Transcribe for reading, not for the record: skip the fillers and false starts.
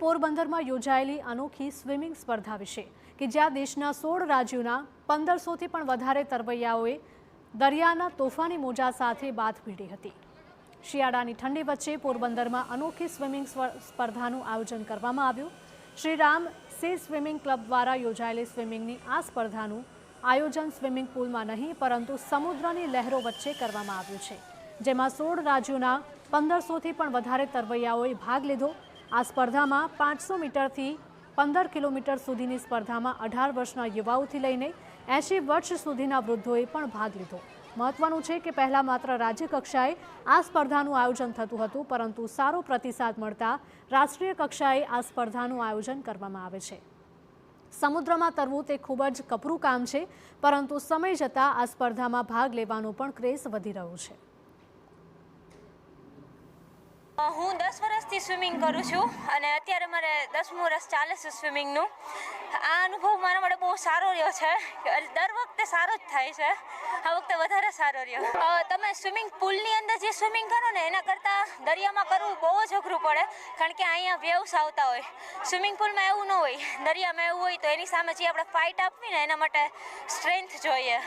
પોરબંદરમાં યોજાયેલી અનોખી સ્વિમિંગ સ્પર્ધા વિશે કે જ્યાં દેશના 16 રાજ્યોના 1500થી પણ વધારે તરવૈયાઓએ દરિયાના તોફાની મોજા સાથે બાથ ભીડી હતી। શિયાળાની ઠંડી વચ્ચે પોરબંદરમાં અનોખી સ્વિમિંગ સ્પર્ધાનું આયોજન કરવામાં આવ્યું। શ્રી રામ સે સ્વિમિંગ ક્લબ દ્વારા યોજાયેલી સ્વિમિંગની આ સ્પર્ધાનું આયોજન સ્વિમિંગ પુલમાં નહીં પરંતુ સમુદ્રની લહેરો વચ્ચે કરવામાં આવ્યું છે, જેમાં 16 રાજ્યોના 1500થી પણ વધારે તરવૈયાઓએ ભાગ લીધો। આ સ્પર્ધામાં 500 મીટરથી 15 કિલોમીટર સુધીની સ્પર્ધામાં 18 વર્ષના યુવાઓથી લઈને 80 વર્ષ સુધીના વૃદ્ધોએ પણ ભાગ લીધો। મહત્વનું છે કે પહેલા માત્ર રાજ્ય કક્ષાએ આ સ્પર્ધાનું આયોજન થતું હતું, પરંતુ સારો પ્રતિસાદ મળતા રાષ્ટ્રીય કક્ષાએ આ સ્પર્ધાનું આયોજન કરવામાં આવે છે। સમુદ્રમાં તરવું તે ખૂબ જ કપરું કામ છે, પરંતુ સમય જતાં આ સ્પર્ધામાં ભાગ લેવાનો પણ ક્રેઝ વધી રહ્યો છે। હું 10 વર્ષથી સ્વિમિંગ કરું છું અને અત્યારે મારે 10મું વર્ષ ચાલે છે સ્વિમિંગનું। આ અનુભવ મારા માટે બહુ સારો રહ્યો છે। દર વખતે સારો જ થાય છે, આ વખતે વધારે સારો રહ્યો। તમે સ્વિમિંગ પુલની અંદર જે સ્વિમિંગ કરો ને એના કરતાં દરિયામાં કરવું બહુ જ અઘરું પડે, કારણ કે અહીંયા વેવ્સ આવતા હોય। સ્વિમિંગ પુલમાં એવું ન હોય, દરિયામાં એવું હોય તો એની સામે જે આપણે ફાઇટ આપવી ને એના માટે સ્ટ્રેન્થ જોઈએ।